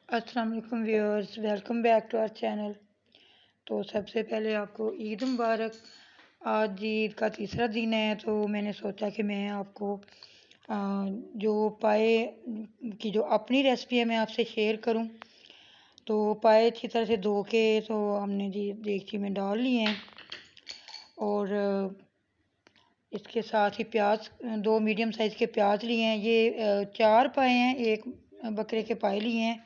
अस्सलाम वालेकुम viewers, welcome back to our channel. तो सबसे पहले आपको ईद मुबारक। आज ईद का तीसरा दिन है, तो मैंने सोचा कि मैं आपको जो पाए की जो अपनी रेसिपी है मैं आपसे शेयर करूं। तो पाए अच्छी तरह से धो के तो हमने जी देगची में डाल लिए हैं, और इसके साथ ही प्याज, दो मीडियम साइज़ के प्याज लिए हैं। ये चार पाए हैं, एक बकरे के पाए लिए हैं,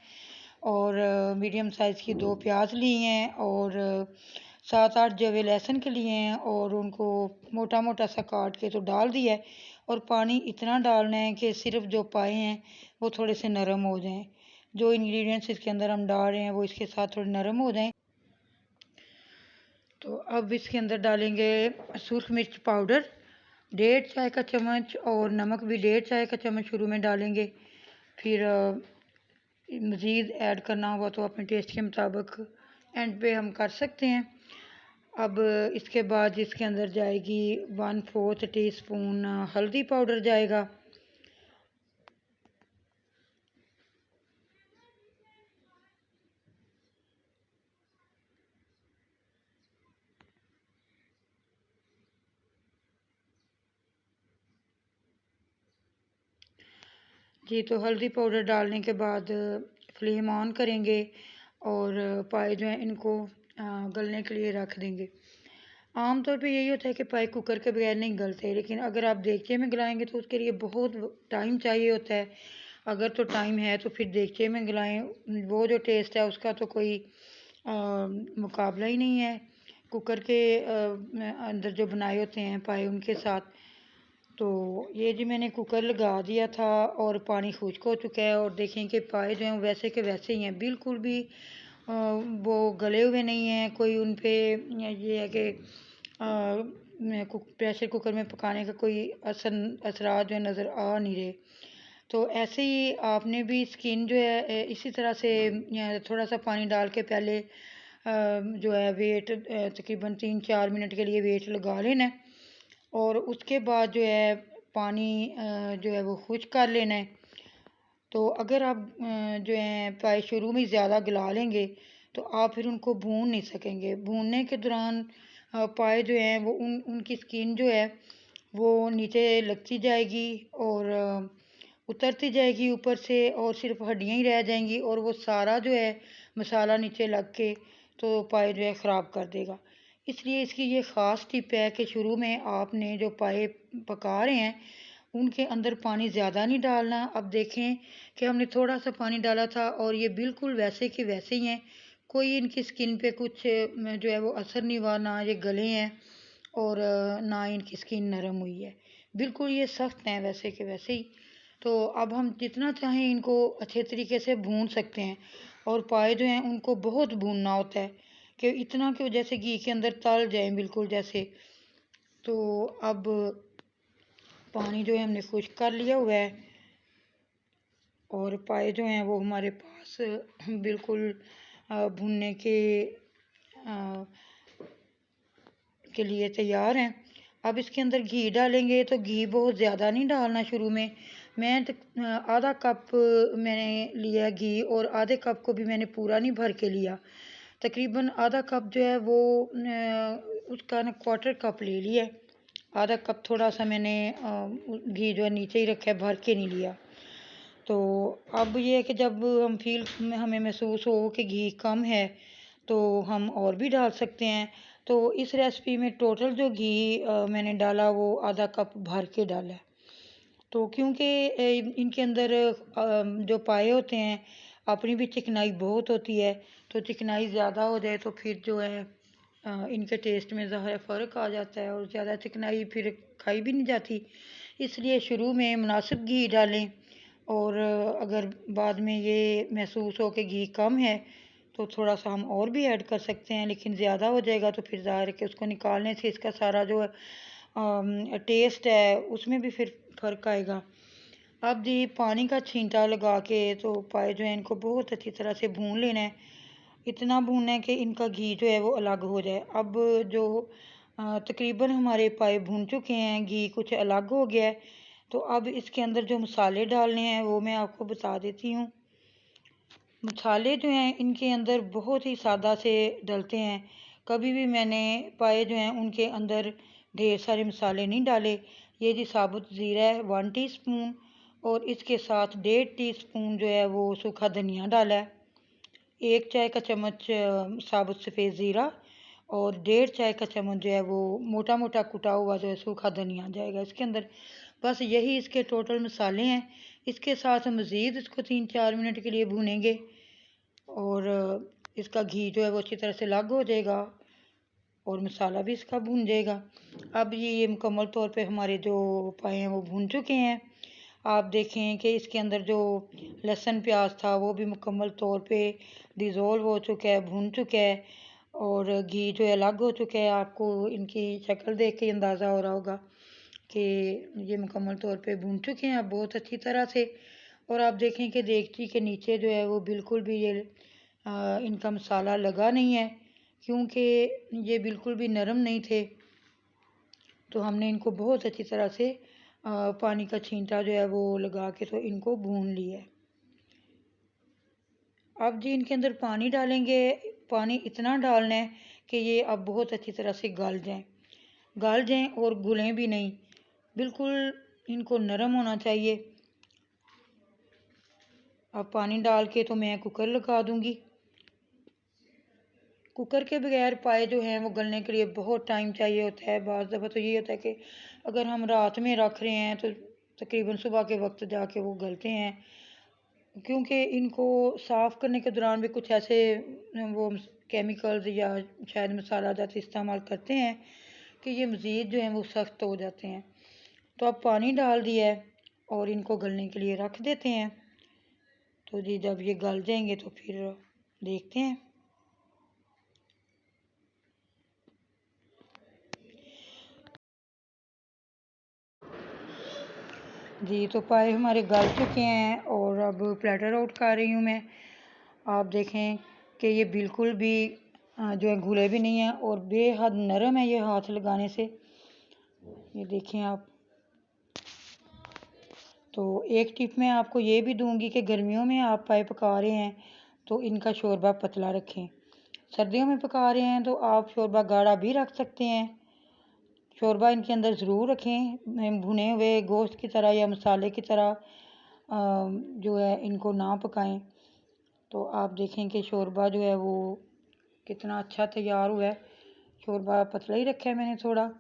और मीडियम साइज़ की दो प्याज ली हैं, और 7-8 जवे लहसुन के लिए हैं, और उनको मोटा मोटा सा काट के तो डाल दिया है। और पानी इतना डालना है कि सिर्फ जो पाए हैं वो थोड़े से नरम हो जाएं। जो इंग्रेडिएंट्स इसके अंदर हम डाल रहे हैं वो इसके साथ थोड़े नरम हो जाएं। तो अब इसके अंदर डालेंगे सुरख मिर्च पाउडर 1.5 चाय का चम्मच, और नमक भी 1.5 चाय का चम्मच शुरू में डालेंगे। फिर मज़ीद ऐड करना होगा तो अपने टेस्ट के मुताबिक एंड पे हम कर सकते हैं। अब इसके बाद इसके अंदर जाएगी 1/4 टीस्पून हल्दी पाउडर जाएगा। जी, तो हल्दी पाउडर डालने के बाद फ्लेम ऑन करेंगे, और पाए जो हैं इनको गलने के लिए रख देंगे। आम तौर पे यही होता है कि पाए कुकर के बगैर नहीं गलते, लेकिन अगर आप देगचे में गलाएंगे तो उसके लिए बहुत टाइम चाहिए होता है। अगर तो टाइम है तो फिर देगचे में गलाएं, वो जो टेस्ट है उसका तो कोई मुकाबला ही नहीं है कुकर के अंदर जो बनाए होते हैं पाए उनके साथ। तो ये जी मैंने कुकर लगा दिया था, और पानी खुश्क हो चुका है, और देखें कि पाए जो हैं वैसे के वैसे ही हैं, बिल्कुल भी वो गले हुए नहीं हैं। कोई उन पे ये है कि प्रेशर कुकर में पकाने का कोई असरात जो है नज़र आ नहीं रहे। तो ऐसे ही आपने भी स्किन जो है इसी तरह से थोड़ा सा पानी डाल के पहले जो है वेट तकरीबन 3-4 मिनट के लिए वेट लगा लेना है, और उसके बाद जो है पानी जो है वो खुश्क कर लेना है। तो अगर आप जो है पाए शुरू में ज़्यादा गला लेंगे तो आप फिर उनको भून नहीं सकेंगे। भूनने के दौरान पाए जो हैं वो उनकी स्किन जो है वो नीचे लगती जाएगी, और उतरती जाएगी ऊपर से, और सिर्फ हड्डियाँ ही रह जाएंगी, और वो सारा जो है मसाला नीचे लग के तो पाए जो है ख़राब कर देगा। इसलिए इसकी ये ख़ास टिप है कि शुरू में आपने जो पाए पका रहे हैं उनके अंदर पानी ज़्यादा नहीं डालना। अब देखें कि हमने थोड़ा सा पानी डाला था, और ये बिल्कुल वैसे के वैसे ही हैं। कोई इनकी स्किन पे कुछ जो है वो असर नहीं हुआ, ना ये गले हैं, और ना इनकी स्किन नरम हुई है। बिल्कुल ये सख्त हैं वैसे के वैसे ही। तो अब हम जितना चाहें इनको अच्छे तरीके से भून सकते हैं, और पाए जो हैं उनको बहुत भूनना होता है कि इतना कि जैसे घी के अंदर तल जाएं बिल्कुल जैसे। तो अब पानी जो है हमने खुश्क कर लिया हुआ है, और पाए जो हैं वो हमारे पास बिल्कुल भुनने के लिए तैयार हैं। अब इसके अंदर घी डालेंगे, तो घी बहुत ज़्यादा नहीं डालना शुरू में। मैं आधा कप मैंने लिया घी, और आधे कप को भी मैंने पूरा नहीं भर के लिया। तकरीबन आधा कप जो है वो उसका ना क्वार्टर कप ले लिया है। आधा कप थोड़ा सा मैंने घी जो है नीचे ही रखा है, भर के नहीं लिया। तो अब ये है कि जब हमें महसूस हो कि घी कम है तो हम और भी डाल सकते हैं। तो इस रेसिपी में टोटल जो घी मैंने डाला वो आधा कप भर के डाला है। तो क्योंकि इनके अंदर जो पाए होते हैं अपनी भी चिकनाई बहुत होती है, तो चिकनाई ज़्यादा हो जाए तो फिर जो है इनके टेस्ट में ज़ाहिर फ़र्क आ जाता है, और ज़्यादा चिकनाई फिर खाई भी नहीं जाती। इसलिए शुरू में मुनासिब घी डालें, और अगर बाद में ये महसूस हो कि घी कम है तो थोड़ा सा हम और भी ऐड कर सकते हैं, लेकिन ज़्यादा हो जाएगा तो फिर ज़ाहिर है कि उसको निकालने से इसका सारा जो टेस्ट है उसमें भी फिर फ़र्क आएगा। अब जी पानी का छींटा लगा के तो पाए जो है इनको बहुत अच्छी तरह से भून लेना है। इतना भूनना है कि इनका घी जो है वो अलग हो जाए। अब जो तकरीबन हमारे पाए भून चुके हैं, घी कुछ अलग हो गया है, तो अब इसके अंदर जो मसाले डालने हैं वो मैं आपको बता देती हूँ। मसाले जो हैं इनके अंदर बहुत ही सादा से डलते हैं। कभी भी मैंने पाए जो हैं उनके अंदर ढेर सारे मसाले नहीं डाले। ये जी साबुत ज़ीरा है 1 टीस्पून, और इसके साथ 1.5 टीस्पून जो है वो सूखा धनिया डाला है। 1 चाय का चम्मच साबुत सफ़ेद ज़ीरा, और 1.5 चाय का चम्मच जो है वो मोटा मोटा कुटा हुआ जो है सूखा धनिया जाएगा इसके अंदर। बस यही इसके टोटल मसाले हैं। इसके साथ मज़ीद इसको 3-4 मिनट के लिए भूनेंगे, और इसका घी जो है वो अच्छी तरह से अलग हो जाएगा, और मसाला भी इसका भून जाएगा। अब ये मुकम्मल तौर पे हमारे जो पाए हैं वो भून चुके हैं। आप देखें कि इसके अंदर जो लहसुन प्याज था वो भी मुकम्मल तौर पे डिज़ोल्व हो चुका है, भून चुका है, और घी जो है अलग हो चुका है। आपको इनकी शक्ल देख के अंदाज़ा हो रहा होगा कि ये मुकम्मल तौर पे भून चुके हैं अब बहुत अच्छी तरह से। और आप देखें कि देगची के नीचे जो है वो बिल्कुल भी ये इनका मसाला लगा नहीं है, क्योंकि ये बिल्कुल भी नरम नहीं थे। तो हमने इनको बहुत अच्छी तरह से पानी का छींटा जो है वो लगा के तो इनको भून लिया है। अब जी इनके अंदर पानी डालेंगे। पानी इतना डालना है कि ये अब बहुत अच्छी तरह से गल जाएं और घुलें भी नहीं, बिल्कुल इनको नरम होना चाहिए। अब पानी डाल के तो मैं कुकर लगा दूंगी। कुकर के बगैर पाए जो हैं वो गलने के लिए बहुत टाइम चाहिए होता है। बाज़ दफ़ा तो ये होता है कि अगर हम रात में रख रहे हैं तो तकरीबन सुबह के वक्त जाके वो गलते हैं, क्योंकि इनको साफ़ करने के दौरान भी कुछ ऐसे वो केमिकल्स या शायद मसाला जात इस्तेमाल करते हैं कि ये मज़ीद जो है वो सख्त हो जाते हैं। तो अब पानी डाल दिया है और इनको गलने के लिए रख देते हैं। तो जी जब ये गल जाएंगे तो फिर देखते हैं। जी तो पाए हमारे गल चुके हैं, और अब प्लेटर आउट कर रही हूँ मैं। आप देखें कि ये बिल्कुल भी जो है घुले भी नहीं हैं और बेहद नरम है ये हाथ लगाने से। ये देखें आप। तो एक टिप मैं आपको ये भी दूंगी कि गर्मियों में आप पाए पका रहे हैं तो इनका शोरबा पतला रखें। सर्दियों में पका रहे हैं तो आप शोरबा गाढ़ा भी रख सकते हैं। शोरबा इनके अंदर ज़रूर रखें, भुने हुए गोश्त की तरह या मसाले की तरह जो है इनको ना पकाएं। तो आप देखें कि शोरबा जो है वो कितना अच्छा तैयार हुआ है। शोरबा पतला ही रखा है मैंने थोड़ा।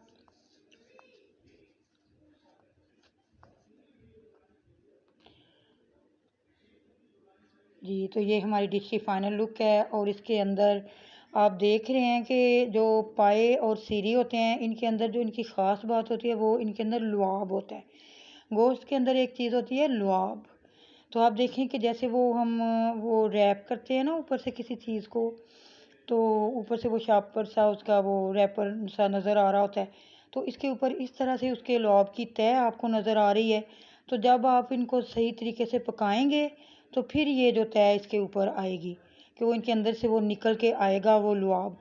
जी तो ये हमारी डिश की फाइनल लुक है, और इसके अंदर आप देख रहे हैं कि जो पाए और सीरी होते हैं इनके अंदर जो इनकी ख़ास बात होती है वो इनके अंदर लुआब होता है। गोश्त के अंदर एक चीज़ होती है लुआब। तो आप देखें कि जैसे वो हम वो रैप करते हैं ना ऊपर से किसी चीज़ को, तो ऊपर से वो शापर सा उसका वो रैपर सा नज़र आ रहा होता है। तो इसके ऊपर इस तरह से उसके लॉब की तय आपको नज़र आ रही है। तो जब आप इनको सही तरीके से पकाएंगे तो फिर ये जो तय इसके ऊपर आएगी कि वो इनके अंदर से वो निकल के आएगा वो लुआब।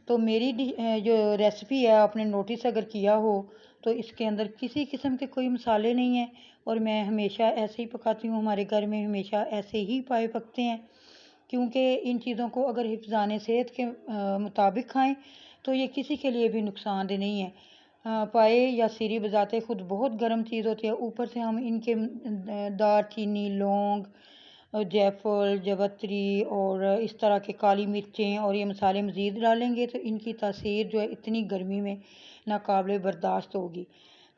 तो मेरी जो रेसिपी है आपने नोटिस अगर किया हो तो इसके अंदर किसी किस्म के कोई मसाले नहीं हैं, और मैं हमेशा ऐसे ही पकाती हूँ। हमारे घर में हमेशा ऐसे ही पाए पकते हैं, क्योंकि इन चीज़ों को अगर हिफ़्ज़ाने सेहत के मुताबिक खाएं तो ये किसी के लिए भी नुकसानदेह नहीं है। पाए या सीरी बजाते खुद बहुत गर्म चीज़ होती है, ऊपर से हम इनके दालचीनी, लौंग, जायफल, जावित्री और इस तरह के काली मिर्चें और ये मसाले मज़ीद डालेंगे तो इनकी तासीर जो है इतनी गर्मी में नाकाबिले बर्दाश्त होगी।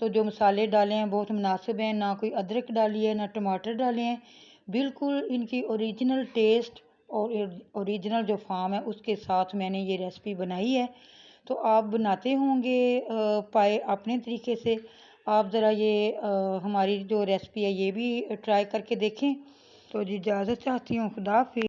तो जो मसाले डाले हैं बहुत मुनासिब हैं, ना कोई अदरक डाली है ना टमाटर डाले हैं। बिल्कुल इनकी ओरिजिनल टेस्ट और ओरिजिनल जो फार्म है उसके साथ मैंने ये रेसिपी बनाई है। तो आप बनाते होंगे पाए अपने तरीके से। आप ज़रा ये हमारी जो रेसिपी है ये भी ट्राई करके देखें। तो जी इजाज़त चाहती हूँ। खुदा हाफिज़।